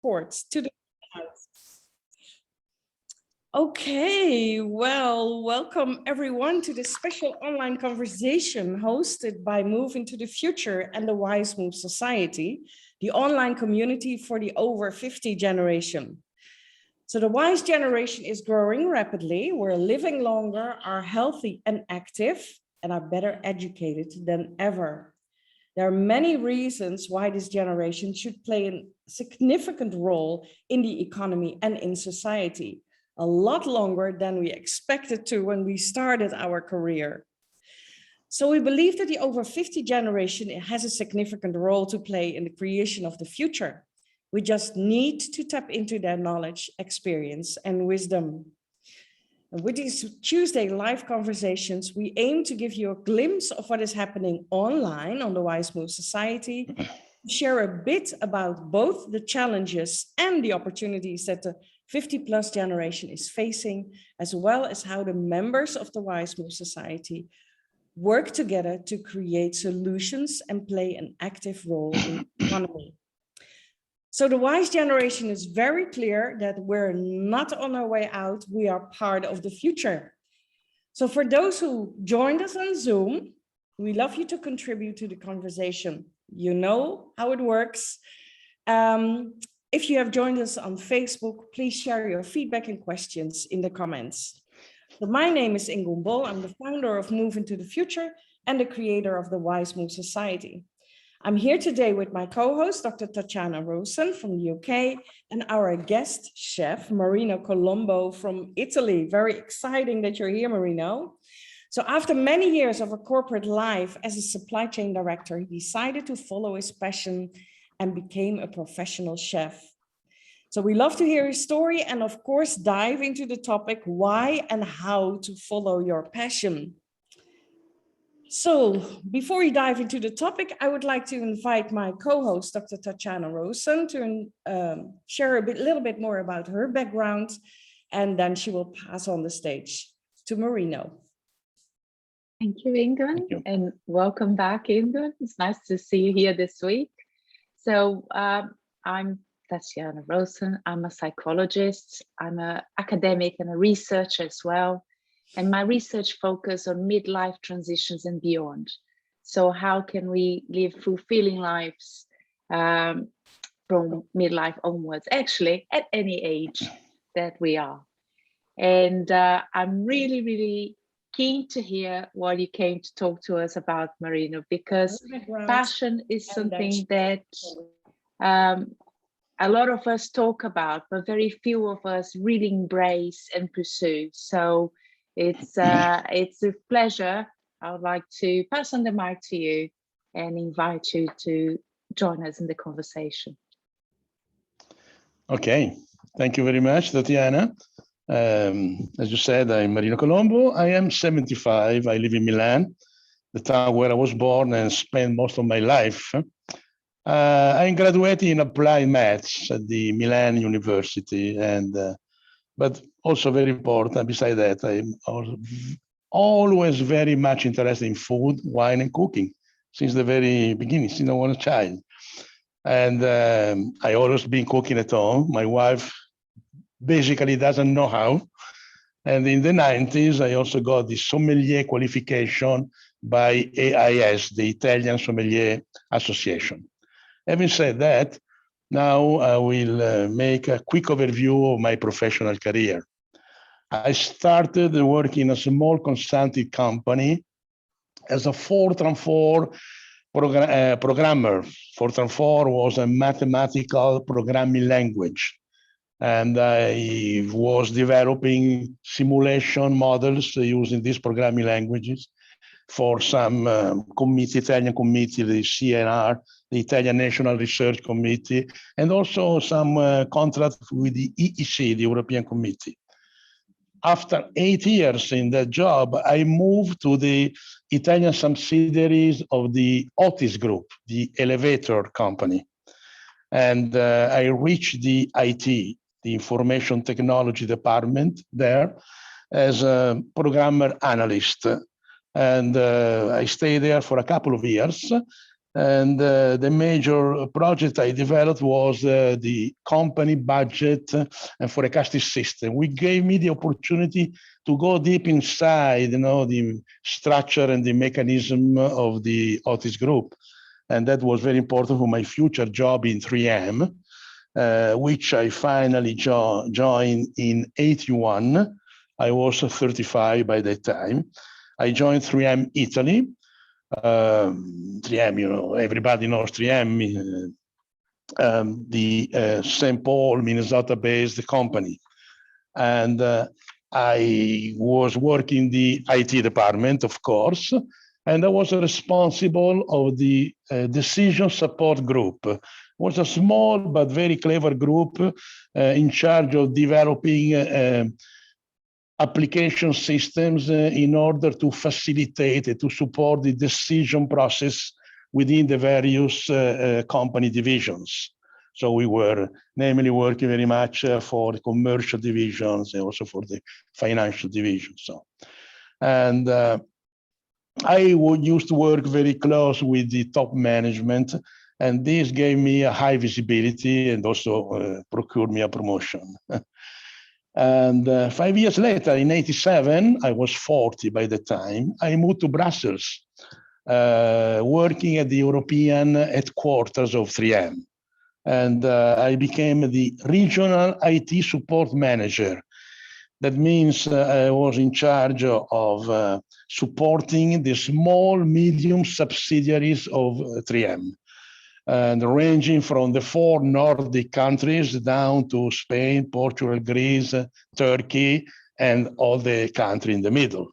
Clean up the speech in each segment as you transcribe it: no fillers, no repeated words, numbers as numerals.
Ports to the house. Okay, well, welcome everyone to this special online conversation hosted by Move into the Future and the Wize Move Society, the online community for the over 50 generation. So the Wize generation is growing rapidly. We're living longer, are healthy and active, and are better educated than ever. There are many reasons why this generation should play a significant role in the economy and in society, a lot longer than we expected to when we started our career. So we believe that the over 50 generation has a significant role to play in the creation of the future. We just need to tap into their knowledge, experience, and wisdom. And with these Tuesday live conversations, we aim to give you a glimpse of what is happening online on the Wize Move Society, share a bit about both the challenges and the opportunities that the 50+ generation is facing, as well as how the members of the Wize Move Society work together to create solutions and play an active role in the economy. So the Wize generation is very clear that we're not on our way out, we are part of the future. So for those who joined us on Zoom, we love you to contribute to the conversation. You know how it works. If you have joined us on Facebook, please share your feedback and questions in the comments. So my name is Ingun. I'm the founder of Move into the Future and the creator of the Wize Move Society. I'm here today with my co-host, Dr. Tatiana Rowson from the UK, and our guest chef, Marino Colombo from Italy. Very exciting that you're here, Marino. So after many years of a corporate life as a supply chain director, he decided to follow his passion and became a professional chef. So we love to hear his story and of course, dive into the topic, why and how to follow your passion. So before we dive into the topic, I would like to invite my co-host, Dr. Tatiana Rowson, to share a little bit more about her background, and then she will pass on the stage to Marino. Thank you, Ingun, and welcome back, Ingun. It's nice to see you here this week. So I'm Tatiana Rowson. I'm a psychologist. I'm an academic and a researcher as well. And my research focuses on midlife transitions and beyond. So how can we live fulfilling lives from midlife onwards, actually at any age that we are. And I'm really, really keen to hear what you came to talk to us about, Marino, because passion is something that a lot of us talk about, but very few of us really embrace and pursue. So it's a pleasure. I would like to pass on the mic to you and invite you to join us in the conversation. Okay, thank you very much, Tatiana. As you said, I'm Marino Colombo. I am 75. I live in Milan, the town where I was born and spent most of my life. I graduated in applied maths at the Milan University, but also very important, beside that, I'm always very much interested in food, wine, and cooking since the very beginning, since I was a child. And I always been cooking at home. My wife basically doesn't know how. And in the 90s, I also got the sommelier qualification by AIS, the Italian Sommelier Association. Having said that, now I will make a quick overview of my professional career. I started working in a small consulting company as a Fortran 4 programmer. Fortran 4 was a mathematical programming language. And I was developing simulation models using these programming languages for some Italian committee, the CNR, the Italian National Research Committee, and also some contract with the EEC, the European Committee. After 8 years in that job, I moved to the Italian subsidiaries of the Otis Group, the elevator company. And I reached the IT, the information technology department there as a programmer analyst. And I stayed there for a couple of years. And the major project I developed was the company budget and forecasting system. We gave me the opportunity to go deep inside, the structure and the mechanism of the Otis Group. And that was very important for my future job in 3M, which I finally joined in 81. I was 35 by that time. I joined 3M Italy. 3M, everybody knows 3M, the St. Paul, Minnesota-based company. And I was working the IT department, of course, and I was responsible of the decision support group. It was a small but very clever group in charge of developing application systems in order to facilitate and to support the decision process within the various company divisions. So we were namely working very much for the commercial divisions and also for the financial divisions. So, and I used to work very close with the top management, and this gave me a high visibility and also procured me a promotion. And 5 years later, in 87, I was 40 by the time, I moved to Brussels, working at the European headquarters of 3M. And I became the regional IT support manager. That means I was in charge of supporting the small, medium subsidiaries of 3M. And ranging from the 4 Nordic countries down to Spain, Portugal, Greece, Turkey, and all the countries in the middle.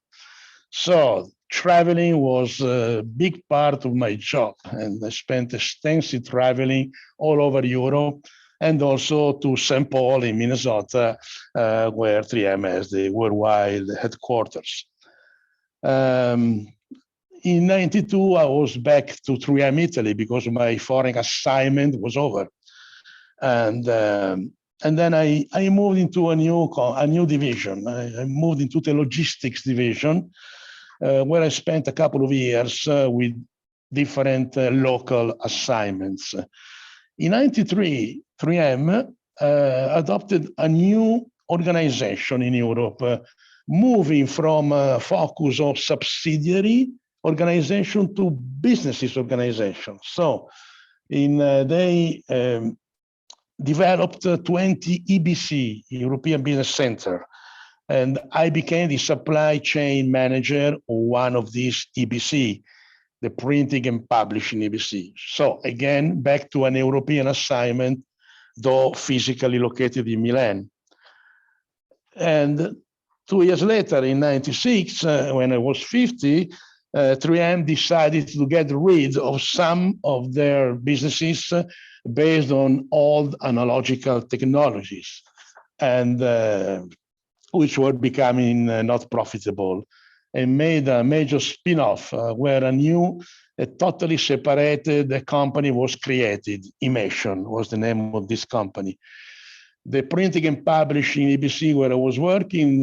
So traveling was a big part of my job, and I spent extensive traveling all over Europe and also to St. Paul in Minnesota, where 3M has the worldwide headquarters. In 92, I was back to 3M Italy because my foreign assignment was over. And then I moved into a new division. I moved into the logistics division, where I spent a couple of years with different local assignments. In 93, 3M adopted a new organization in Europe, moving from a focus of subsidiary organization to businesses organization. So they developed 20 EBC, European Business Center, and I became the supply chain manager of one of these EBC, the printing and publishing EBC. So again, back to an European assignment, though physically located in Milan. And 2 years later, in 96, when I was 50, 3M decided to get rid of some of their businesses based on old analogical technologies, and which were becoming not profitable, and made a major spin-off where a totally separated company was created. Imation was the name of this company. The printing and publishing EBC where I was working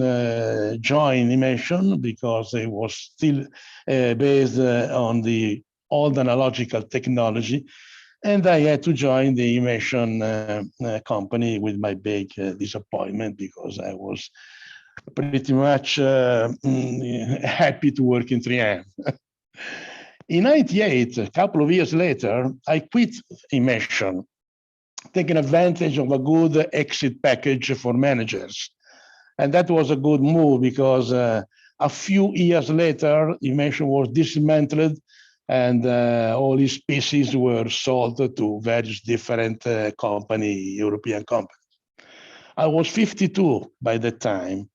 joined Imation because it was still based on the old analogical technology. And I had to join the Imation company with my big disappointment because I was pretty much happy to work in 3M. In 98, a couple of years later, I quit Imation, taking advantage of a good exit package for managers. And that was a good move because a few years later, Imation was dismantled and all its pieces were sold to various different European companies. I was 52 by that time.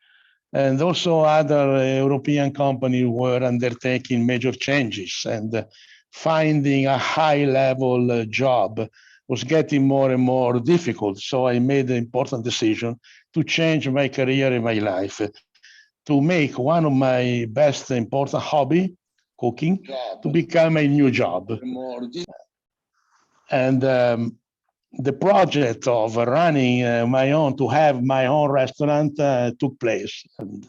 And also other European companies were undertaking major changes, and finding a high-level job was getting more and more difficult. So I made the important decision to change my career and my life, to make one of my best important hobby, cooking, to become a new job. And the project of running to have my own restaurant took place. And,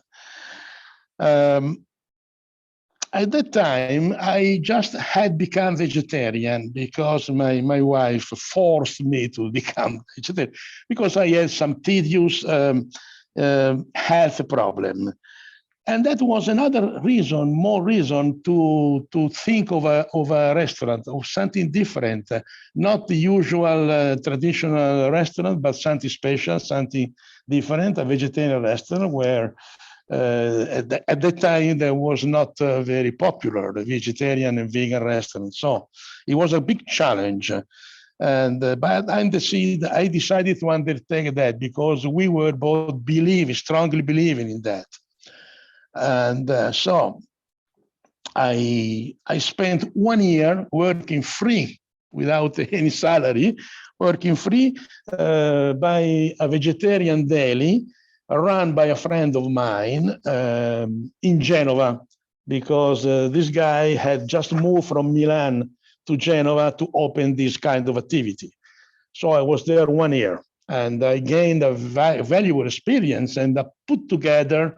at that time, I just had become vegetarian because my wife forced me to become vegetarian because I had some tedious health problem. And that was another reason, more reason to think of a restaurant, of something different, not the usual traditional restaurant, but something special, something different, a vegetarian restaurant where at that time there was not very popular, the vegetarian and vegan restaurant. So it was a big challenge. And but I decided to undertake that because we were both strongly believing in that. And so I spent 1 year working free without any salary, working free by a vegetarian deli run by a friend of mine in Genova, because this guy had just moved from Milan to Genova to open this kind of activity. So I was there 1 year and I gained a valuable experience and I put together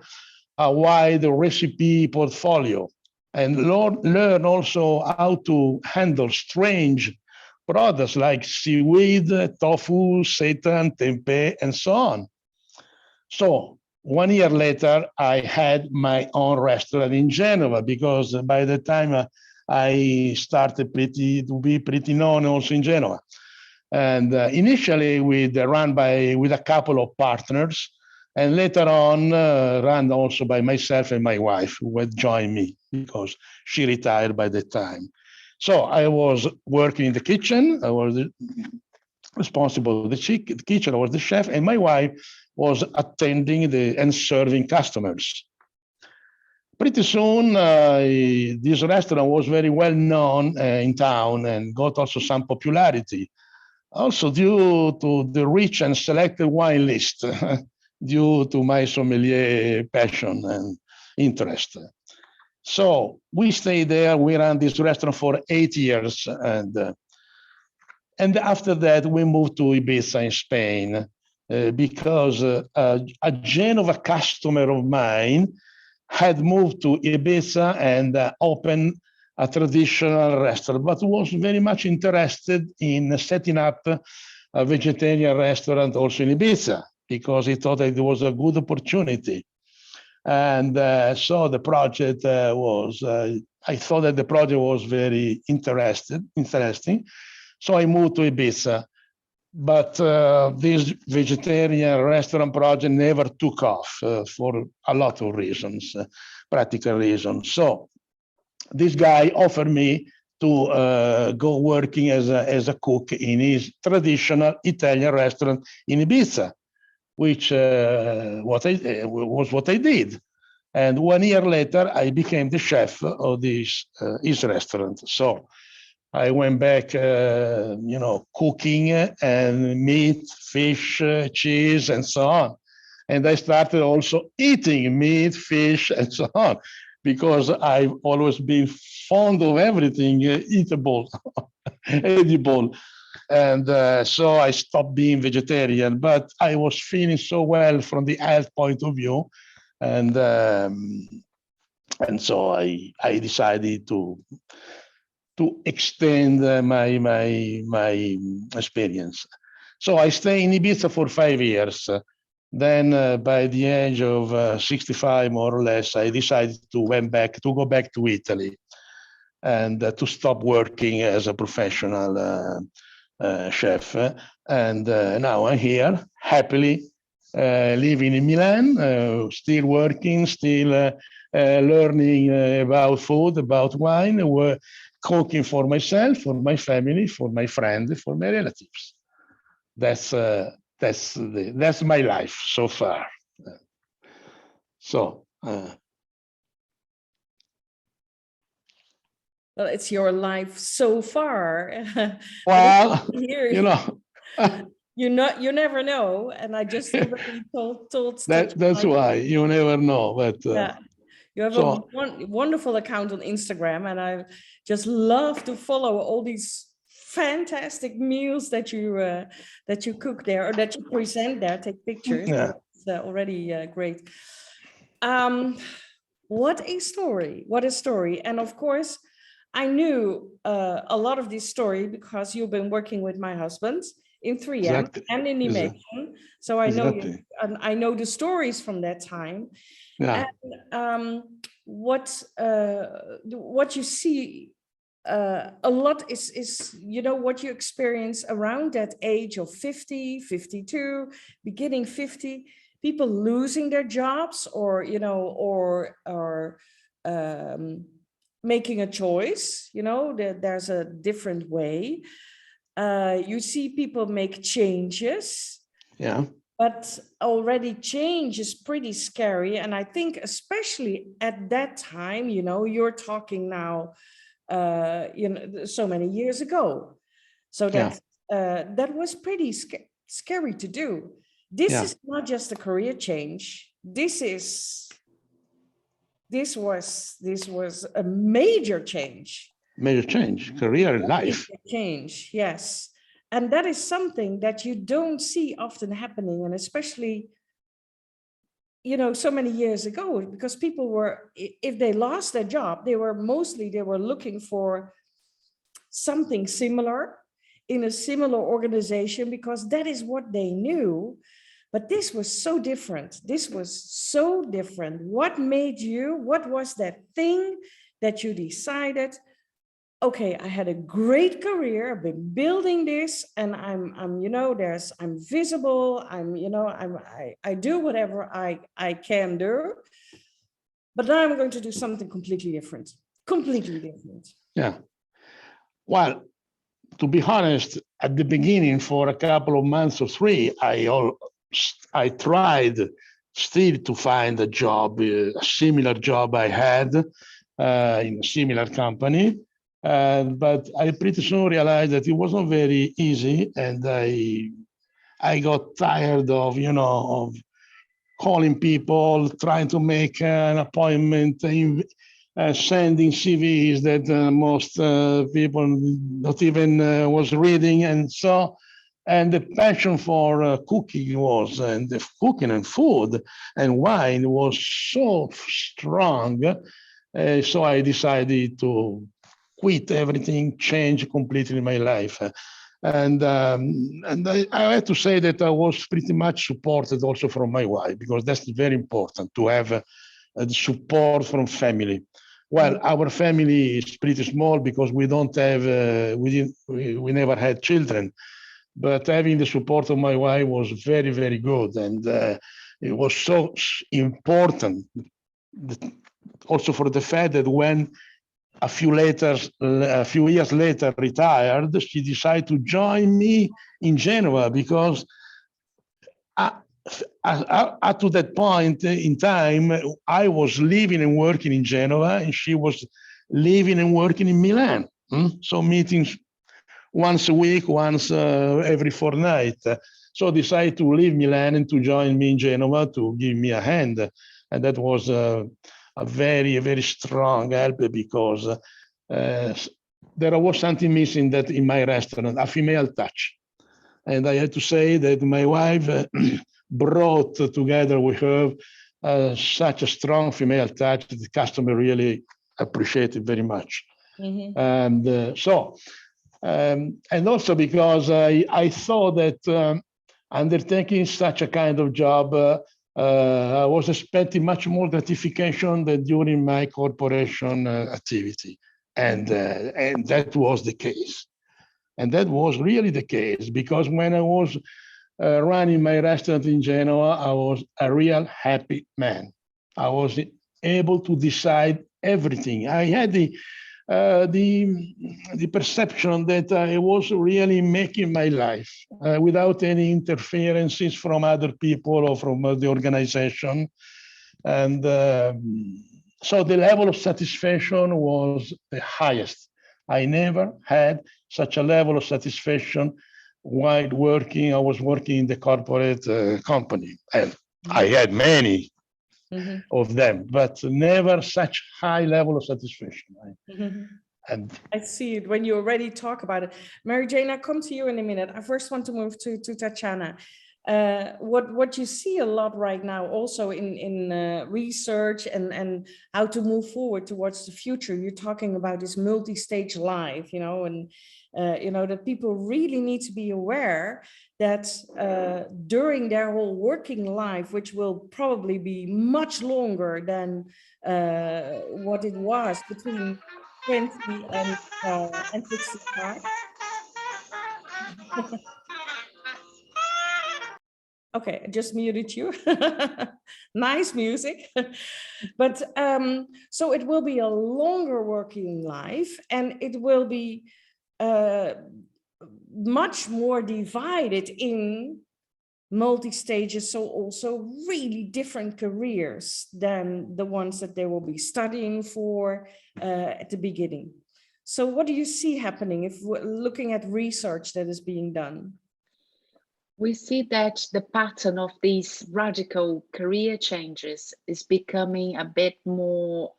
a wide recipe portfolio and learn also how to handle strange products like seaweed, tofu, seitan, tempeh, and so on. So 1 year later, I had my own restaurant in Genova because by the time I started to be pretty known also in Genova. And initially with a couple of partners, and later on run also by myself and my wife, who had joined me because she retired by the time. So I was working in the kitchen. I was responsible for the kitchen. I was the chef, and my wife was attending and serving customers. Pretty soon, this restaurant was very well known in town and got also some popularity. Also due to the rich and selected wine list, due to my sommelier passion and interest. So we stayed there. We ran this restaurant for 8 years. And after that, we moved to Ibiza in Spain because a Genova customer of mine had moved to Ibiza and opened a traditional restaurant, but was very much interested in setting up a vegetarian restaurant also in Ibiza because he thought that it was a good opportunity. And so the project I thought that the project was very interesting. So I moved to Ibiza. But this vegetarian restaurant project never took off for a lot of reasons, practical reasons. So this guy offered me to go working as a cook in his traditional Italian restaurant in Ibiza, which was what I did. And 1 year later, I became the chef of his restaurant. So I went back, cooking and meat, fish, cheese, and so on. And I started also eating meat, fish, and so on, because I've always been fond of everything eatable, edible. And so I stopped being vegetarian, but I was feeling so well from the health point of view. And so I decided to extend my experience. So I stayed in Ibiza for 5 years. Then by the age of 65, more or less, I decided to go back to Italy and to stop working as a professional chef. And now I'm here, happily living in Milan, still working, still learning about food, about wine, cooking for myself, for my family, for my friends, for my relatives. That's my life so far. So. Well, it's your life so far. Well, you never know, and I just already told that's why you never know. But yeah. You have a wonderful account on Instagram, and I just love to follow all these fantastic meals that you cook there or that you present there, take pictures. Yeah. It's already great. What a story, what a story. And of course, I knew a lot of this story because you've been working with my husband in 3M and in Imagine. So I know you, and I know the stories from that time. Yeah. And what you see a lot is, you know, what you experience around that age of 50, 52, beginning 50, people losing their jobs, or, you know, or making a choice, you know, there's a different way. You see people make changes. Yeah. But already change is pretty scary. And I think especially at that time, you know, you're talking now, you know, so many years ago. So that that was pretty scary to do. This is not just a career change. This was a major change. Major change, career and life. Change, yes. And that is something that you don't see often happening, and especially, you know, so many years ago, because people were, if they lost their job, they were looking for something similar in a similar organization, because that is what they knew. But this was so different. This was so different. What was that thing that you decided, okay, I had a great career, I've been building this, and I'm you know, I'm visible, I do whatever I can do, but now I'm going to do something completely different. Yeah. Well, to be honest, at the beginning, for a couple of months or 3, I tried still to find a job, a similar job I had in a similar company. But I pretty soon realized that it wasn't very easy, and I got tired of, you know, of calling people, trying to make an appointment, sending CVs that most people not even was reading, and the passion for cooking and food and wine was so strong. So I decided to quit everything, change completely my life. And I have to say that I was pretty much supported also from my wife, because that's very important to have the support from family. Well, our family is pretty small because we don't have, we never had children, but having the support of my wife was very, very good. And it was so important also for the fact that when a few years later retired, she decided to join me in Genoa, because up to that point in time, I was living and working in Genoa, and she was living and working in Milan. So meetings once a week, once every fortnight. So I decided to leave Milan and to join me in Genoa to give me a hand. And that was a very, very strong help, because there was something missing that in my restaurant, a female touch. And I had to say that my wife brought together with her such a strong female touch that the customer really appreciated very much. And and also because I thought that undertaking such a kind of job, I was expecting much more gratification than during my corporation activity. And that was the case. And that was really the case, because when I was running my restaurant in Genoa, I was a real happy man. I was able to decide everything. I had the perception that I was really making my life without any interferences from other people or from the organization. And so the level of satisfaction was the highest. I never had such a level of satisfaction while working. I was working in the corporate company, and I had many of them, but never such high level of satisfaction. And I see it when you already talk about it. Mary Jane, I come to you in a minute. I first want to move to Tatiana. what you see a lot right now also in research and how to move forward towards the future. You're talking about this multi-stage life, you know, and you know, that people really need to be aware that during their whole working life, which will probably be much longer than what it was between 20 and 65. Okay, I just muted you. Nice music. But so it will be a longer working life, and it will be much more divided in multi-stages, so also really different careers than the ones that they will be studying for at the beginning. So what do you see happening if we're looking at research that is being done? We see that the pattern of these radical career changes is becoming a bit more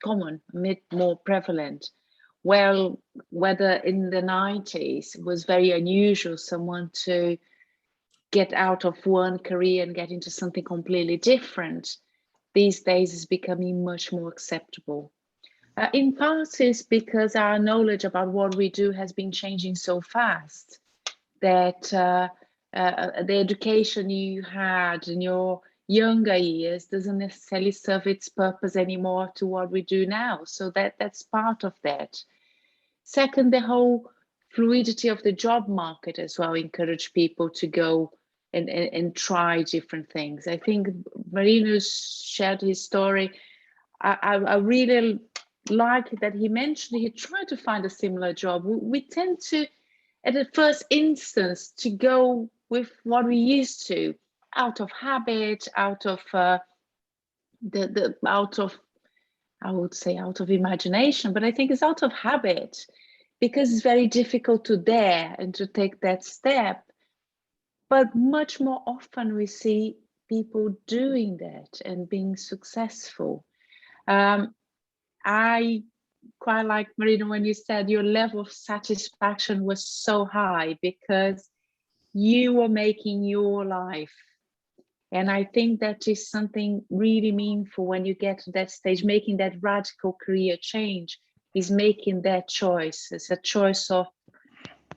common, a bit more prevalent. Well, whether in the 90s it was very unusual someone to get out of one career and get into something completely different, these days is becoming much more acceptable. In part, it's because our knowledge about what we do has been changing so fast that the education you had in your younger years doesn't necessarily serve its purpose anymore to what we do now. So that's part of that. Second, the whole fluidity of the job market as well encourage people to go and try different things. I think Marino shared his story. I really like that he mentioned he tried to find a similar job. We tend to, at the first instance, to go with what we used to, out of habit, out of I would say out of imagination, but I think it's out of habit, because it's very difficult to dare and to take that step. But much more often we see people doing that and being successful. I quite like, Marino, when you said your level of satisfaction was so high because you were making your life. And I think that is something really meaningful when you get to that stage. Making that radical career change is making that choice. It's a choice of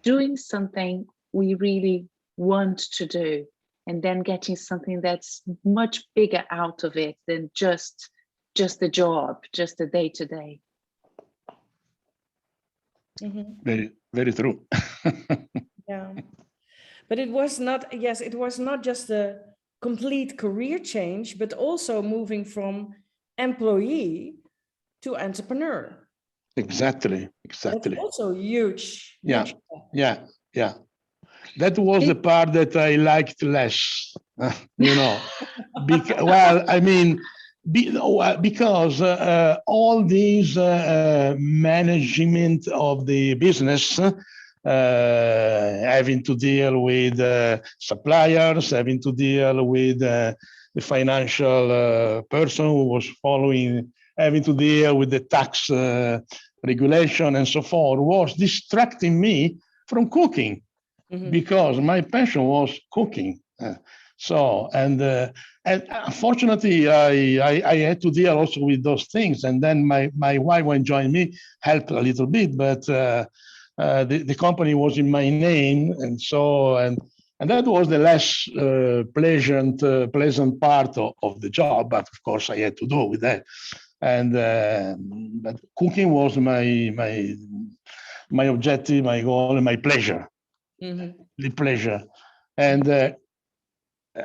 doing something we really want to do, and then getting something that's much bigger out of it than just the job, just the day-to-day. Mm-hmm. Very, very true. Yeah, but it was not, yes, it was not just a complete career change, but also moving from employee to entrepreneur. Exactly. That's also huge. Yeah, yeah. That was the part that I liked less, you know. Well, I mean, because all these management of the business, having to deal with suppliers, having to deal with the financial person who was following, having to deal with the tax regulation and so forth, was distracting me from cooking. Mm-hmm. Because my passion was cooking. And unfortunately, I had to deal also with those things. And then my wife, when joined me, helped a little bit, but the company was in my name, and so and that was the less pleasant part of the job. But of course, I had to do with that. And but cooking was my objective, my goal, and my pleasure. Mm-hmm. The pleasure. And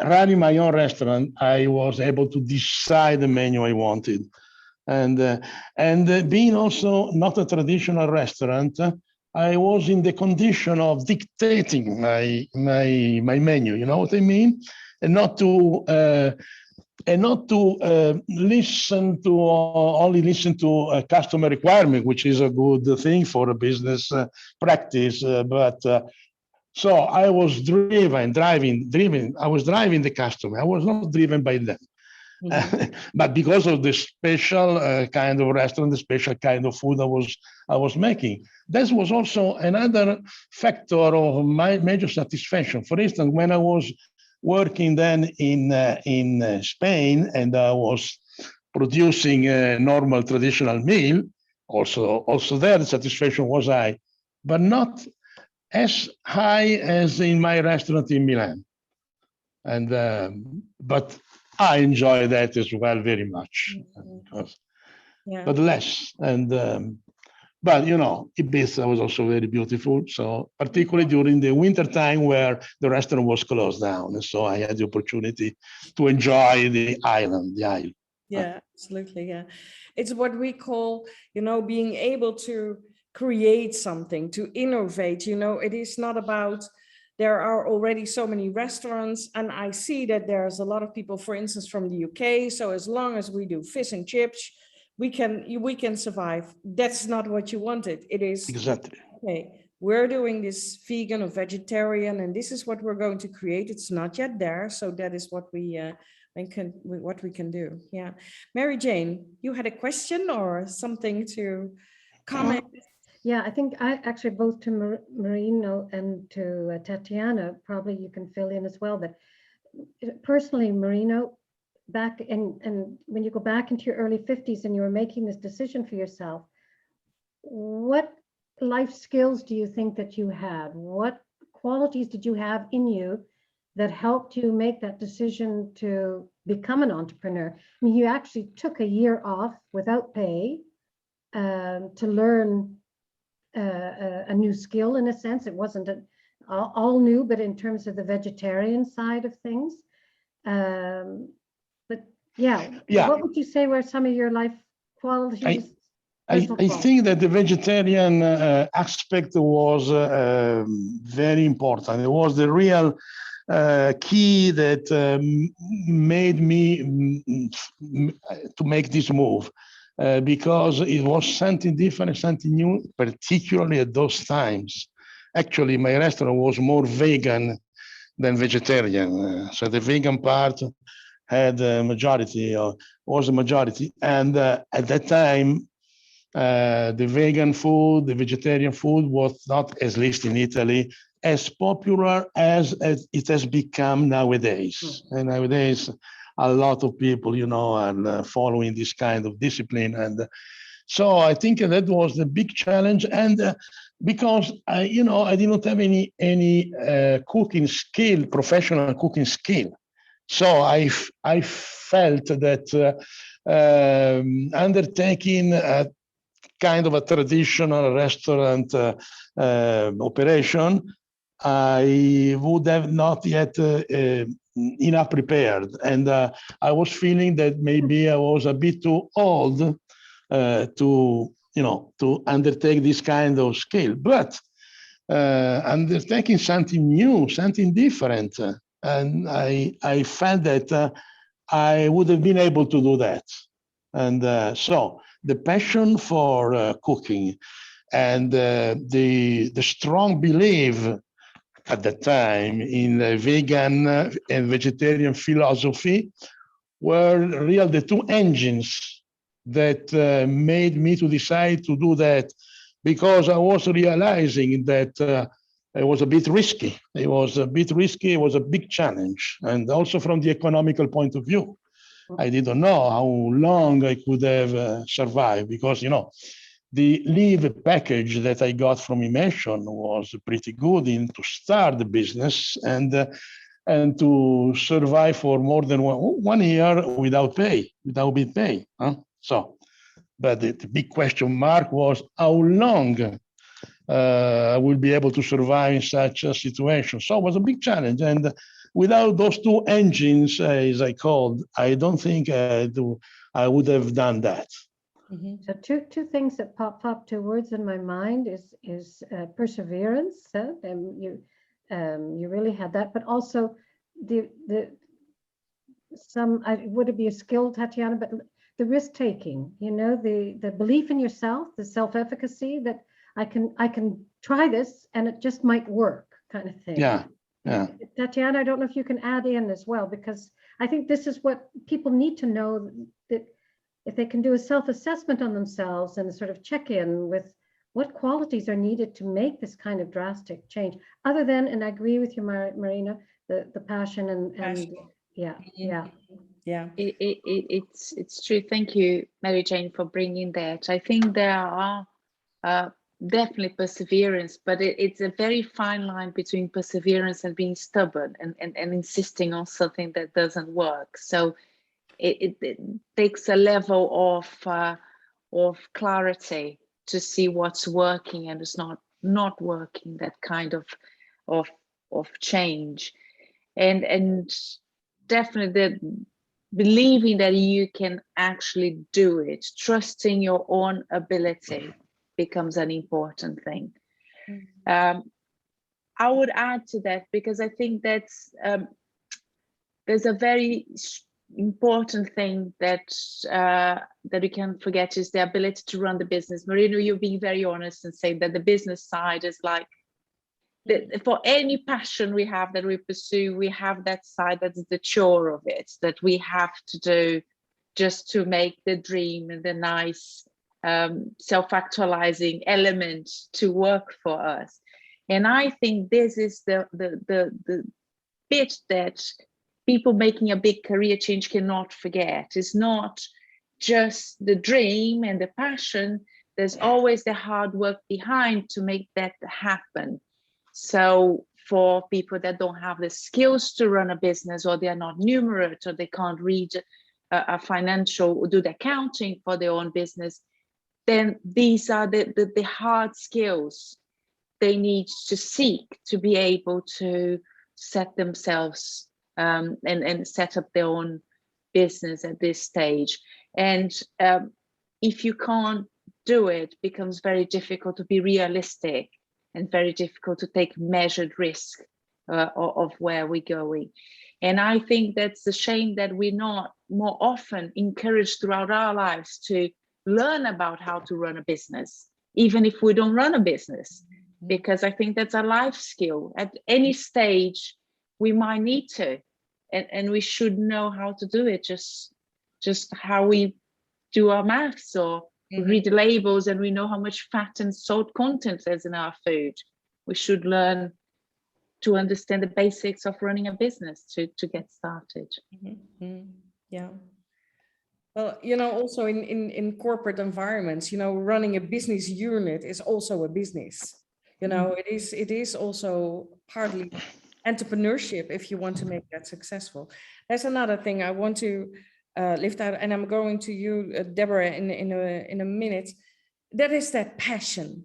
running my own restaurant, I was able to decide the menu I wanted. And being also not a traditional restaurant, I was in the condition of dictating my menu, you know what I mean? And not to listen to only listen to a customer requirement, which is a good thing for a business practice, but so I was driving. I was driving the customer. I was not driven by them. Mm-hmm. But because of the special kind of restaurant, the special kind of food I was making, this was also another factor of my major satisfaction. For instance, when I was working then in Spain, and I was producing a normal traditional meal. Also there, the satisfaction was high, but not as high as in my restaurant in Milan. And but I enjoy that as well very much, because, but less. And but you know, Ibiza was also very beautiful. So particularly during the winter time where the restaurant was closed down, and so I had the opportunity to enjoy the island. Yeah, absolutely. Yeah, it's what we call, you know, being able to create something, to innovate. You know, it is not about, there are already so many restaurants, and I see that there's a lot of people, for instance, from the UK. So as long as we do fish and chips, we can survive. That's not what you wanted. It is Exactly. Okay, we're doing this vegan or vegetarian, and this is what we're going to create. It's not yet there, so that is what we can do. Yeah, Mary Jane, you had a question or something to comment? Yeah, I think I actually, both to Marino and to Tatiana, probably you can fill in as well. But personally, Marino, back and when you go back into your early 50s and you were making this decision for yourself, what life skills do you think that you had? What qualities did you have in you that helped you make that decision to become an entrepreneur? I mean, you actually took a year off without pay to learn a new skill, in a sense. It wasn't all new, but in terms of the vegetarian side of things. But yeah, what would you say were some of your life qualities? I think that the vegetarian aspect was very important. It was the real key that made me to make this move, because it was something different, something new, particularly at those times. Actually, my restaurant was more vegan than vegetarian. So the vegan part had a majority, or was a majority. And at that time, the vegan food, the vegetarian food was not, at least in Italy, as popular as it has become nowadays. And nowadays, a lot of people, you know, are following this kind of discipline. And so I think that was the big challenge. And because I did not have any cooking skill, professional cooking skill. So I felt that undertaking a kind of a traditional restaurant operation, I would have not yet enough prepared. And I was feeling that maybe I was a bit too old to undertake this kind of skill. But undertaking something new, something different, and I felt that I would have been able to do that. And so the passion for cooking and the strong belief at the time in vegan and vegetarian philosophy were real the two engines that made me to decide to do that, because I was realizing that it was a bit risky. It was a big challenge. And also from the economical point of view, I didn't know how long I could have survived, because, the leave package that I got from Immersion was pretty good to start the business and to survive for more than one year without being paid. So, but the big question mark was how long I will be able to survive in such a situation. So it was a big challenge. And without those two engines, as I called, I don't think I would have done that. So two things that pop up, two words in my mind is perseverance. And you really had that, but also would it be a skill, Tatiana? But the risk taking, the belief in yourself, the self-efficacy that I can try this and it just might work, kind of thing. Yeah. Tatiana, I don't know if you can add in as well, because I think this is what people need to know, that if they can do a self-assessment on themselves and sort of check in with what qualities are needed to make this kind of drastic change, other than, and I agree with you, Marina, the passion and yeah. It's true. Thank you, Mary Jane, for bringing that. I think there are definitely perseverance, but it's a very fine line between perseverance and being stubborn and insisting on something that doesn't work. So it takes a level of clarity to see what's working and it's not working, that kind of change, and definitely believing that you can actually do it, trusting your own ability becomes an important thing. I would add to that, because I think that's there's a very important thing that we can't forget, is the ability to run the business. Marino, you're being very honest and saying that the business side is like, for any passion we have that we pursue, we have that side that's the chore of it, that we have to do just to make the dream and the nice self-actualizing element to work for us. And I think this is the bit that people making a big career change cannot forget. It's not just the dream and the passion, there's always the hard work behind to make that happen. So for people that don't have the skills to run a business, or they are not numerate, or they can't read a financial or do the accounting for their own business, then these are the hard skills they need to seek to be able to set themselves and set up their own business at this stage. And if you can't do it, it becomes very difficult to be realistic and very difficult to take measured risk of where we're going. And I think that's a shame that we're not more often encouraged throughout our lives to learn about how to run a business, even if we don't run a business, because I think that's a life skill. At any stage, we might need to, and we should know how to do it, just how we do our maths, or read the labels and we know how much fat and salt content there's in our food. We should learn to understand the basics of running a business to get started. Yeah. Well, also in corporate environments, running a business unit is also a business. It is also partly entrepreneurship if you want to make that successful. There's another thing I want to lift out, and I'm going to you, Deborah, in a minute. That is that passion,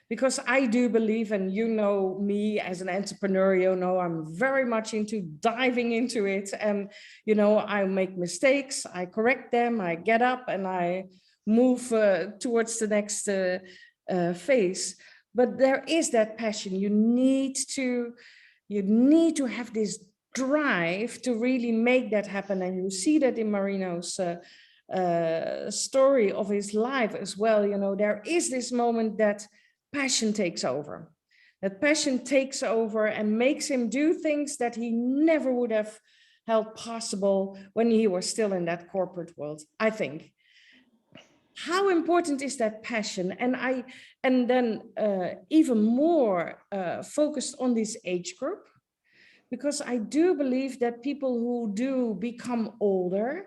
because I do believe, and me as an entrepreneur, I'm very much into diving into it, and I make mistakes, I correct them, I get up, and I move towards the next phase. But there is that passion. You need to have this drive to really make that happen, and you see that in Marino's story of his life as well. There is this moment that passion takes over. That passion takes over and makes him do things that he never would have held possible when he was still in that corporate world, I think. How important is that passion? And then even more focused on this age group, because I do believe that people who do become older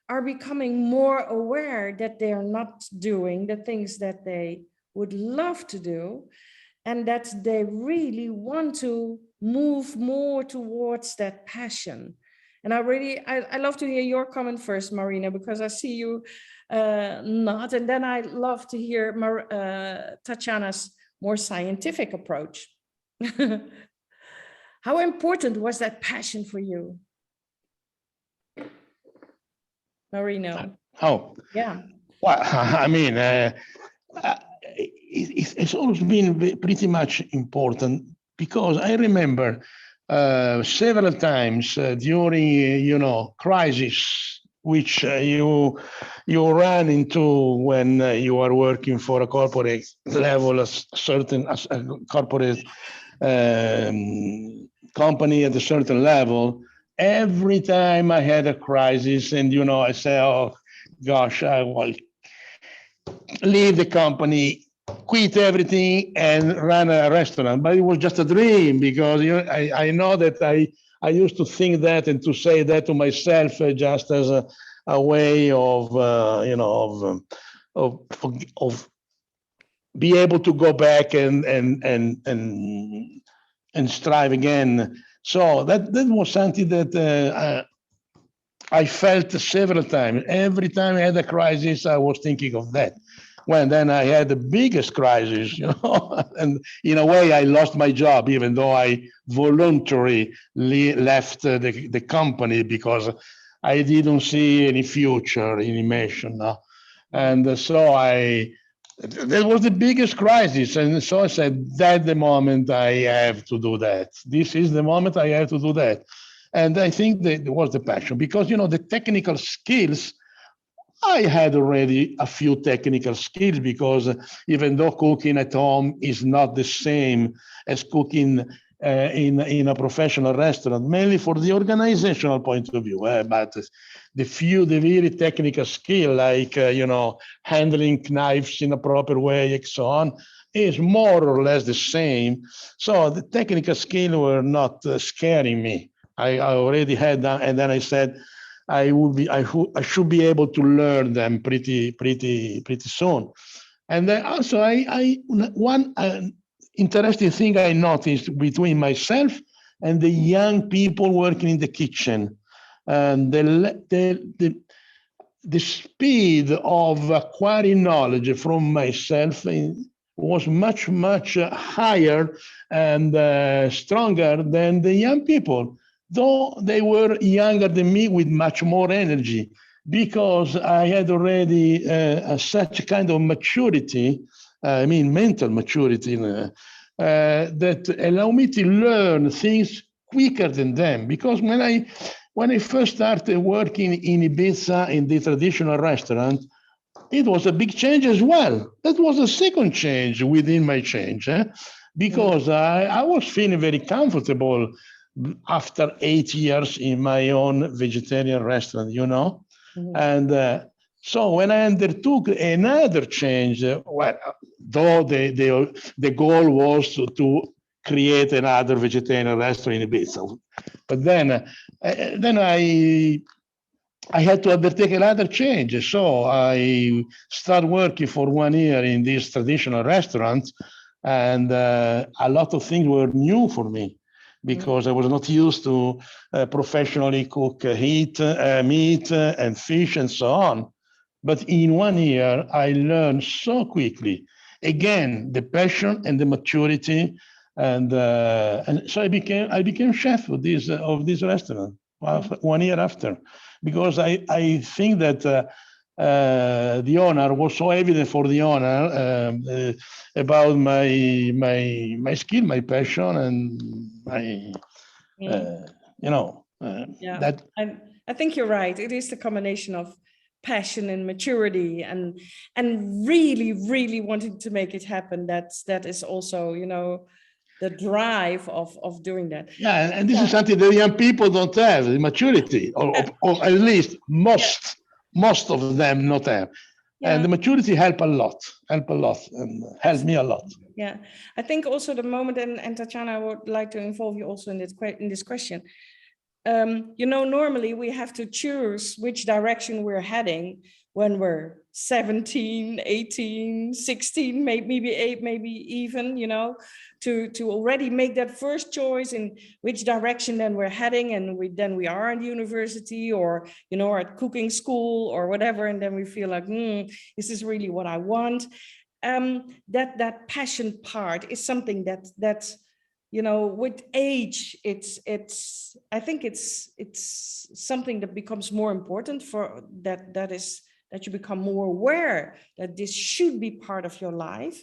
are becoming more aware that they are not doing the things that they would love to do, and that they really want to move more towards that passion. And I love to hear your comment first, Marina, because I see you nod, and then I love to hear Tatiana's more scientific approach. How important was that passion for you, Marino? Oh, yeah. Well, I mean, it's always been pretty much important, because I remember several times during, crisis, which you ran into when you are working for a corporate level, a corporate company at a certain level. Every time I had a crisis, and I say, oh gosh, I will leave the company, quit everything, and run a restaurant. But it was just a dream, because I know that I used to think that and to say that to myself just as a way of, you know, of be able to go back and strive again. So that was something that I felt several times. Every time I had a crisis, I was thinking of that. When then I had the biggest crisis, you know, and in a way I lost my job, even though I voluntarily left the company because I didn't see any future in animation. No? And so that was the biggest crisis. And so I said, that's the moment I have to do that. This is the moment I have to do that. And I think that was the passion because, you know, the technical skills, I had already a few technical skills because even though cooking at home is not the same as cooking in a professional restaurant, mainly for the organizational point of view, but the very technical skill, like, you know, handling knives in a proper way and so on, is more or less the same. So the technical skills were not scaring me. I already had that, and then I said, I should be able to learn them pretty soon. And then also, one interesting thing I noticed between myself and the young people working in the kitchen, and the speed of acquiring knowledge from myself was much higher and stronger than the young people, though they were younger than me with much more energy, because I had already such a kind of maturity, I mean mental maturity, that allowed me to learn things quicker than them. Because when I first started working in Ibiza in the traditional restaurant, it was a big change as well. That was a second change within my change, because I was feeling very comfortable after 8 years in my own vegetarian restaurant, you know? And so when I undertook another change, well, though the goal was to create another vegetarian restaurant in Ibiza, but then I had to undertake another change. So I started working for 1 year in this traditional restaurant, and a lot of things were new for me, because I was not used to professionally cook meat and fish and so on. But in 1 year, I learned so quickly, again, the passion and the maturity. And so I became chef of this restaurant 1 year after, because I think that the honor was so evident for the owner about my skill, my passion, and my you know that. I think you're right. It is the combination of passion and maturity and really wanting to make it happen. That is also, you know, the drive of doing that. Yeah, and this is something that young people don't have, the maturity, or at least most of them not have. Yeah. And the maturity help a lot, and helped me a lot. Yeah, I think also the moment, and Tatiana, I would like to involve you also in this question. You know, normally we have to choose which direction we're heading when we're 17, 18, 16, maybe 8, maybe even, you know, to already make that first choice in which direction then we're heading, and we are in university, or, you know, at cooking school or whatever, and then we feel like, is this really what I want? That passion part is something that's you know, with age, I think it's something that becomes more important for that you become more aware that this should be part of your life.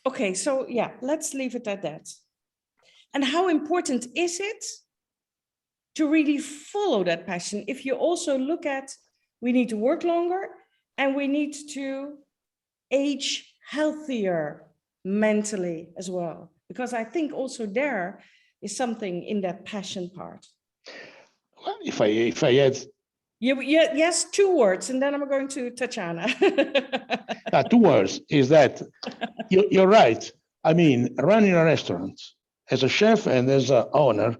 Okay, so yeah, let's leave it at that. And how important is it to really follow that passion? If you also look at, we need to work longer and we need to age healthier mentally as well, because I think also there is something in that passion part. Well, if I had yes, 2 words, and then I'm going to Tatiana. 2 words is that you're right. I mean, running a restaurant as a chef and as an owner,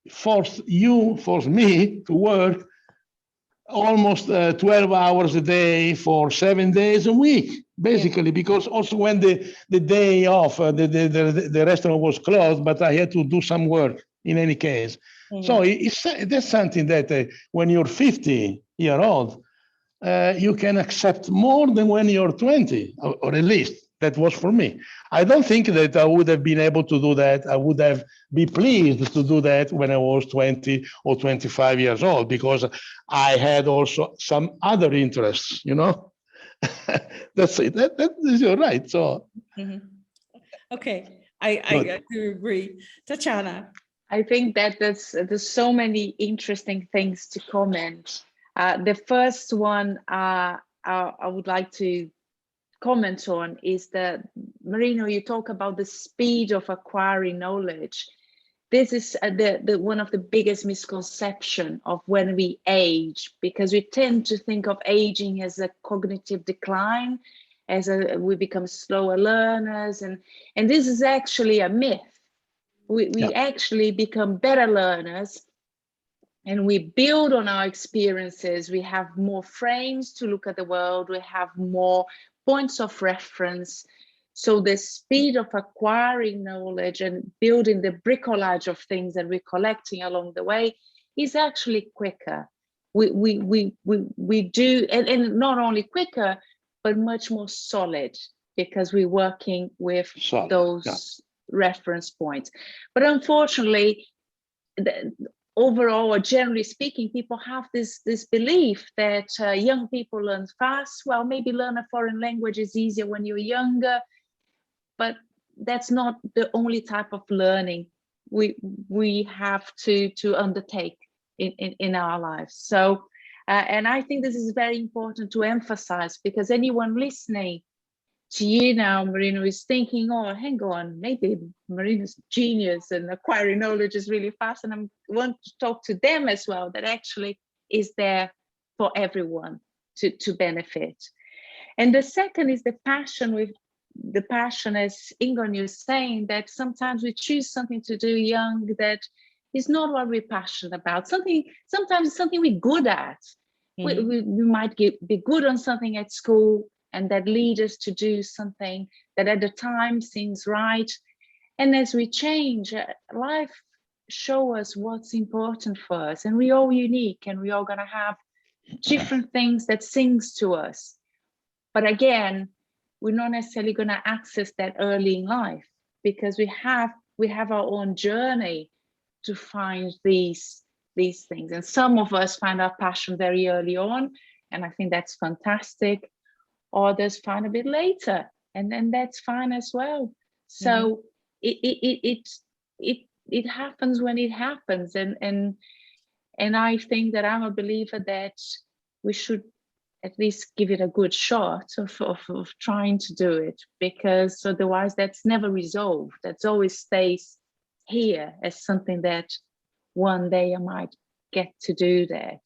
forced me to work almost 12 hours a day for 7 days a week, basically, because also when the day off, the restaurant was closed, but I had to do some work in any case. So that's something that when you're 50-year-old, you can accept more than when you're 20, or at least that was for me. I don't think that I would have been able to do that. I would have been pleased to do that when I was 20 or 25 years old, because I had also some other interests, you know. That's it. That is you're right. So. Okay, I do agree. Tatiana. I think that there's so many interesting things to comment. The first one I would like to comment on is that, Marino, you talk about the speed of acquiring knowledge. This is the one of the biggest misconception of when we age, because we tend to think of aging as a cognitive decline, as we become slower learners, and this is actually a myth. We actually become better learners, and we build on our experiences. We have more frames to look at the world. We have more points of reference. So the speed of acquiring knowledge and building the bricolage of things that we're collecting along the way is actually quicker. We do, and not only quicker, but much more solid, because we're working with those reference points. But unfortunately, overall, or generally speaking, people have this belief that young people learn fast. Well, maybe learn a foreign language is easier when you're younger, but that's not the only type of learning we have to undertake in our lives. So, and I think this is very important to emphasize, because anyone listening to you now, Marino, is thinking, oh, hang on, maybe Marino's genius and acquiring knowledge is really fast, and I want to talk to them as well, that actually is there for everyone to benefit. And the second is the passion, as Ingun, you're saying, that sometimes we choose something to do young that is not what we're passionate about. Sometimes it's something we're good at. We might be good on something at school, and that lead us to do something that at the time seems right. And as we change, life shows us what's important for us, and we're all unique, and we're all going to have different things that sings to us. But again, we're not necessarily going to access that early in life, because we have our own journey to find these things. And some of us find our passion very early on, and I think that's fantastic. Others find a bit later, and then that's fine as well. So it happens when it happens, and I think that I'm a believer that we should at least give it a good shot of trying to do it, because otherwise that's never resolved. That's always stays here as something that one day I might get to do that.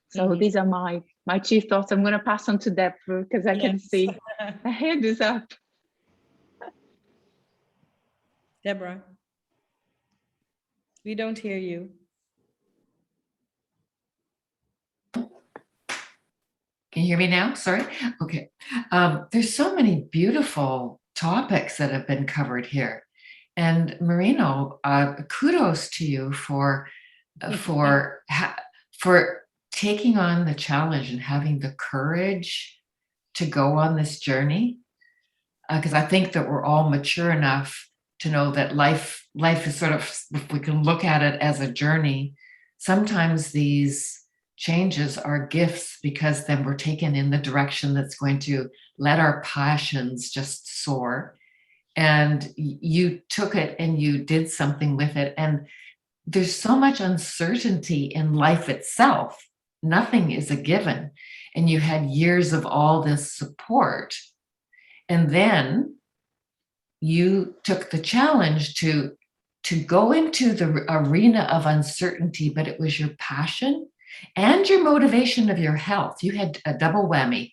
So these are my two thoughts. I'm going to pass on to Deborah, because I can see her hand is up. Deborah, we don't hear you. Can you hear me now? Sorry. Okay. There's so many beautiful topics that have been covered here. And Marino, kudos to you for taking on the challenge and having the courage to go on this journey. Because I think that we're all mature enough to know that life is sort of, if we can look at it as a journey, sometimes these changes are gifts, because then we're taken in the direction that's going to let our passions just soar. And you took it and you did something with it. And there's so much uncertainty in life itself. Nothing is a given. And you had years of all this support. And then you took the challenge to go into the arena of uncertainty, but it was your passion and your motivation of your health. You had a double whammy.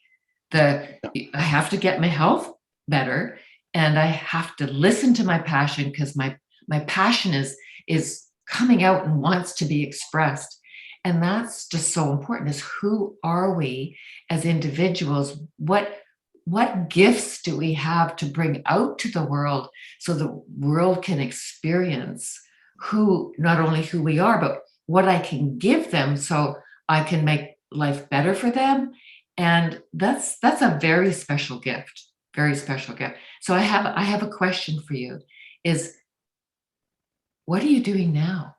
I have to get my health better, and I have to listen to my passion, because my passion is coming out and wants to be expressed. And that's just so important, is who are we as individuals? What gifts do we have to bring out to the world so the world can experience not only who we are, but what I can give them so I can make life better for them. And that's a very special gift, very special gift. So I have a question for you, is what are you doing now?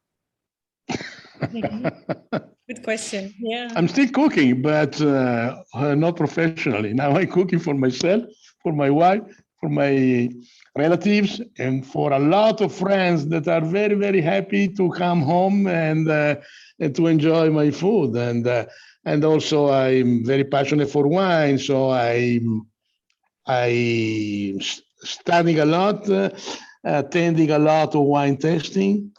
Good question. Yeah. I'm still cooking, but not professionally. Now I'm cooking for myself, for my wife, for my relatives, and for a lot of friends that are very, very happy to come home and to enjoy my food. And also I'm very passionate for wine, so I'm studying a lot, attending a lot of wine tasting.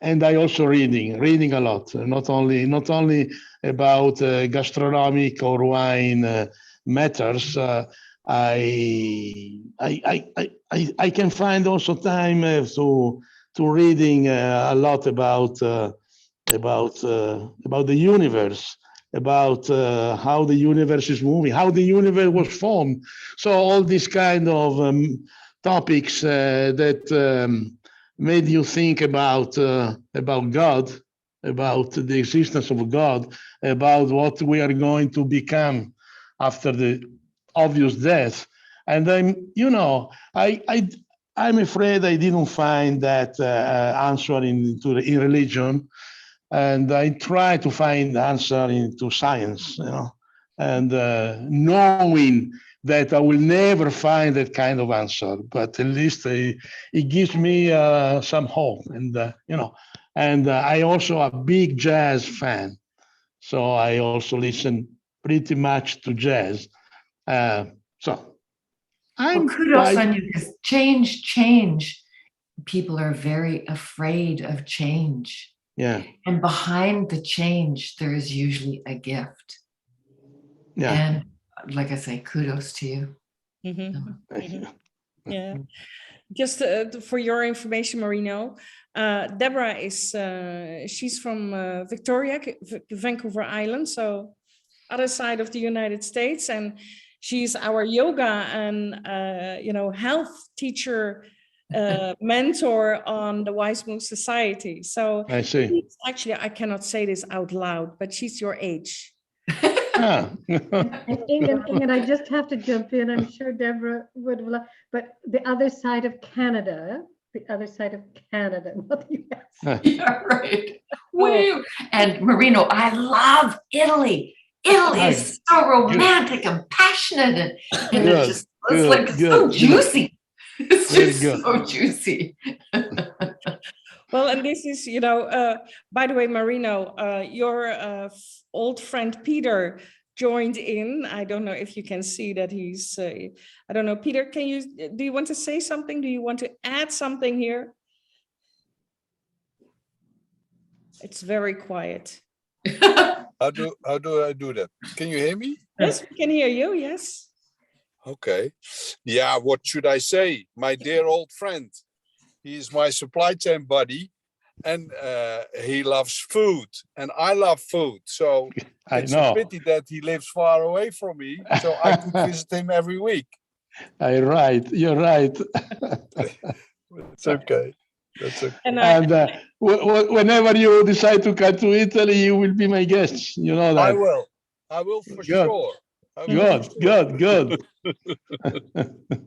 And I also reading a lot, not only about gastronomic or wine matters. I can find also time to reading a lot about the universe, about how the universe is moving, how the universe was formed. So all these kind of topics that made you think about God, about the existence of God, about what we are going to become after the obvious death. And I'm afraid I didn't find that answer in religion, and I try to find the answer into science, and knowing that I will never find that kind of answer, but at least it gives me some hope. And and I also a big jazz fan, so I also listen pretty much to jazz. So I'm kudos on you, because change. People are very afraid of change. Yeah. And behind the change, there is usually a gift. Yeah. And like I say, kudos to you. Yeah. Just for your information, Marino, Deborah is she's from Victoria, Vancouver Island, so other side of the United States, and she's our yoga and health teacher mentor on the Wize Move Society. So I see. Actually, I cannot say this out loud, but she's your age. Ah. And Ingun, I just have to jump in. I'm sure Deborah would love, but the other side of Canada, not the US. Yeah, right. And Marino, I love Italy. Italy is so romantic and passionate, and it's just so juicy. It's just so juicy. Well, and this is, by the way, Marino, your old friend Peter joined in. I don't know if you can see that he's, I don't know, Peter, do you want to say something? Do you want to add something here? It's very quiet. How do I do that? Can you hear me? Yes, we can hear you, yes. Okay. Yeah, what should I say? My dear old friend. He's my supply chain buddy, and he loves food, and I love food. So it's a pity that he lives far away from me, so I could visit him every week. You're right. It's okay. That's okay. And whenever you decide to come to Italy, you will be my guest. You know that. I will for sure. Good. Yeah,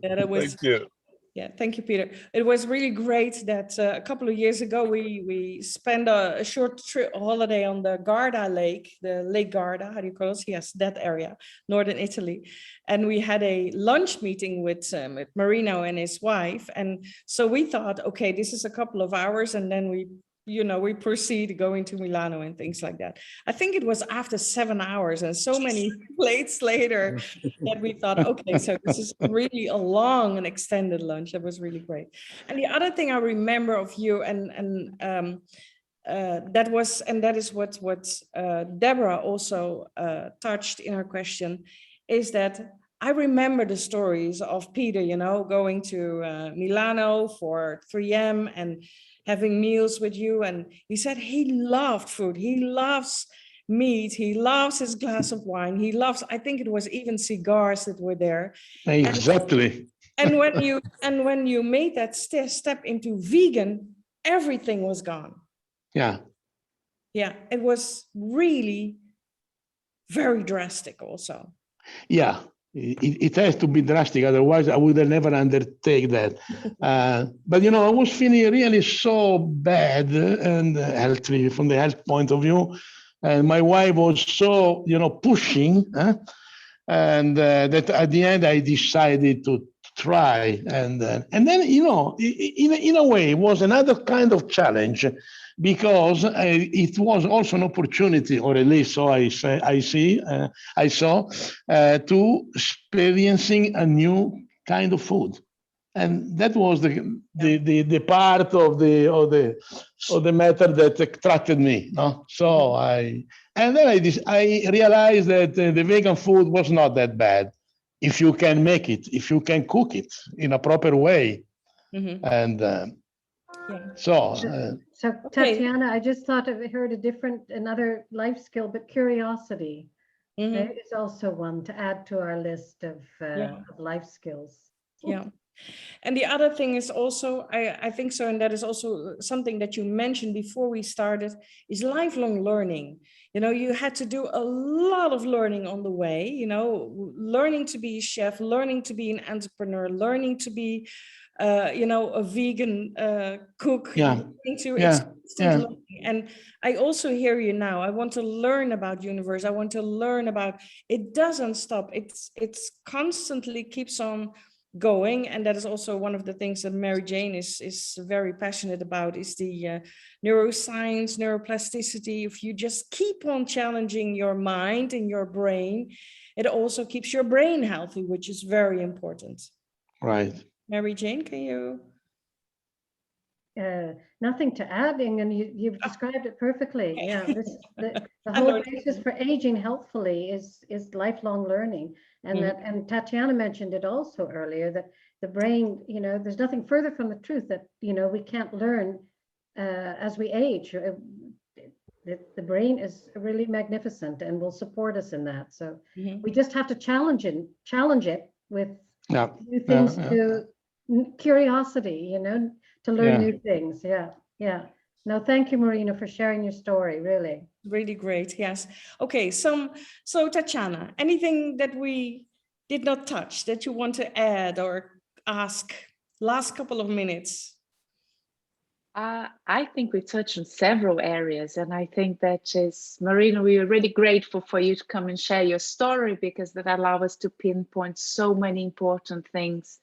that was. Thank you. Yeah, thank you, Peter. It was really great that a couple of years ago we spent a short holiday on the Garda Lake, the Lake Garda, how do you call it? Yes, that area, northern Italy. And we had a lunch meeting with Marino and his wife. And so we thought, okay, this is a couple of hours, and then we proceed going to Milano and things like that. I think it was after 7 hours and so many plates later that we thought, okay, so this is really a long and extended lunch. That was really great. And the other thing I remember of you, that is what Deborah also touched in her question, is that I remember the stories of Peter, you know, going to Milano for 3M and having meals with you. And he said he loved food. He loves meat. He loves his glass of wine. He loves, I think it was even cigars that were there. Exactly. And when you made that step into vegan, everything was gone. Yeah. Yeah, it was really very drastic also. Yeah, it has to be drastic. Otherwise, I would have never undertake that. But, you know, I was feeling really so bad and healthy from the health point of view. And my wife was so, you know, pushing. And that at the end, I decided to try. And then, you know, in a way, it was another kind of challenge, because it was also an opportunity, or at least so I saw, to experiencing a new kind of food. And that was the part of the matter that attracted me. No? So and then I realized that the vegan food was not that bad if you can make it, if you can cook it in a proper way. Mm-hmm. And So okay. Tatiana, I just thought I heard another life skill, but curiosity is also one to add to our list of life skills. Yeah. And the other thing is also, I think so, and that is also something that you mentioned before we started, is lifelong learning. You know, you had to do a lot of learning on the way, you know, learning to be a chef, learning to be an entrepreneur, learning to be, you know, a vegan cook. Yeah. Learning. And I also hear you now. I want to learn about universe. I want to learn about, it doesn't stop. It's constantly keeps on going, and that is also one of the things that Mary Jane is very passionate about, is the neuroscience, neuroplasticity. If you just keep on challenging your mind and your brain, it also keeps your brain healthy, which is very important. Right. Mary Jane, can you? Nothing to add, Ingun, you've described it perfectly. Yeah, the whole basis for aging healthfully is lifelong learning. And and Tatiana mentioned it also earlier, that the brain, you know, there's nothing further from the truth that, you know, we can't learn as we age. The brain is really magnificent and will support us in that. So we just have to challenge it with new things, to curiosity, you know, to learn new things. Yeah. No, thank you, Marino, for sharing your story. Really great. Yes. Okay. So Tatiana, anything that we did not touch that you want to add or ask? Last couple of minutes. I think we touched on several areas, and I think that is, Marino, we are really grateful for you to come and share your story, because that allows us to pinpoint so many important things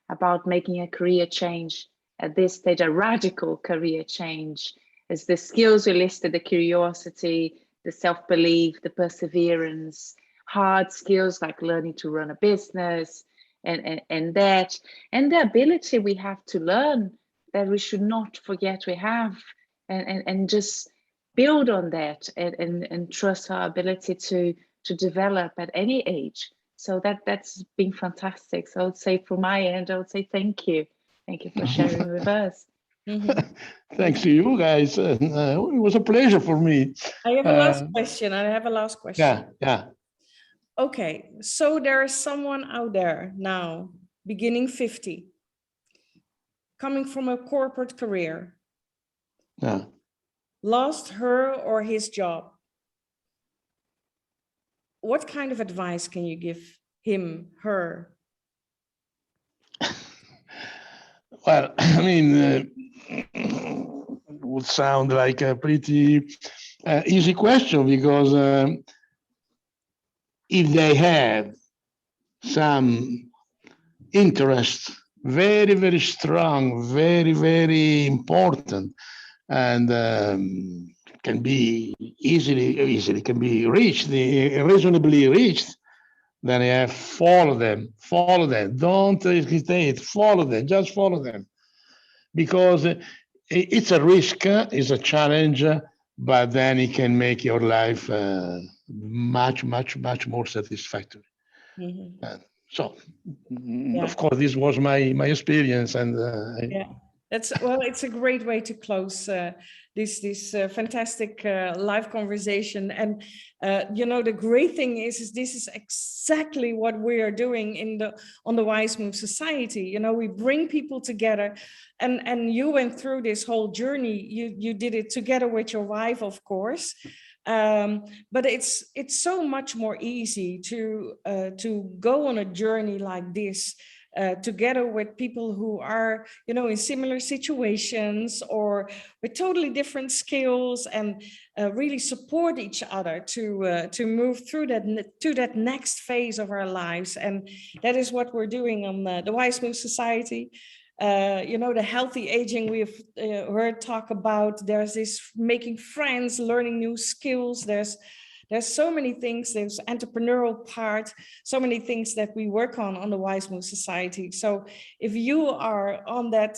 about making a career change at this stage, a radical career change, as the skills we listed, the curiosity, the self-belief, the perseverance, hard skills like learning to run a business, and the ability we have to learn that we should not forget we have, and just build on that, and trust our ability to develop at any age. So that's been fantastic. So I would say from my end, I would say thank you. Thank you for sharing with us. Thanks to you guys. It was a pleasure for me. I have a last question. Yeah. Okay, so there is someone out there now, beginning 50, coming from a corporate career, lost her or his job. What kind of advice can you give him, her? Well, I mean, it would sound like a pretty easy question, because if they have some interest, very, very strong, very, very important, and can be easily can be reached, reasonably reached, then you have follow them. Don't hesitate, just follow them, because it's a risk, it's a challenge, but then it can make your life much, much, much more satisfactory. So, Yeah. of course, this was my experience, and Yeah, it's a great way to close this fantastic live conversation. And the great thing is this is exactly what we are doing on the Wize Move Society. We bring people together, and you went through this whole journey. You did it together with your wife, of course. But it's so much more easy to go on a journey like this together with people who are, in similar situations or with totally different skills, and really support each other to move through that next phase of our lives. And that is what we're doing on the Wize Move Society. The healthy aging we've heard talk about. There's this making friends, learning new skills. There's so many things. There's entrepreneurial part, so many things that we work on the Wize Move Society. So if you are on that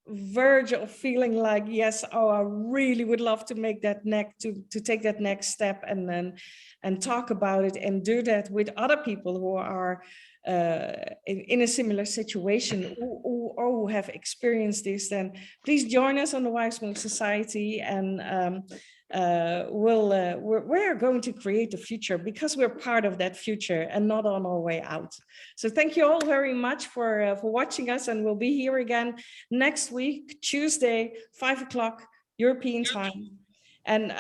verge of feeling like, yes, I really would love to make that to take that next step, and talk about it and do that with other people who are in a similar situation or who have experienced this, then please join us on the Wize Move Society, and we're going to create the future because we're part of that future and not on our way out. So thank you all very much for watching us, and we'll be here again next week, Tuesday, 5 o'clock European time. And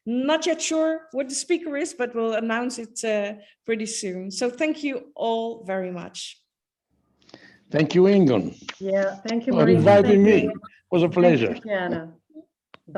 not yet sure what the speaker is, but we'll announce it pretty soon. So thank you all very much. Thank you, Ingun, Yeah, thank you, for Marino. inviting Thank me. you. It was a pleasure. Thanks, Tatiana.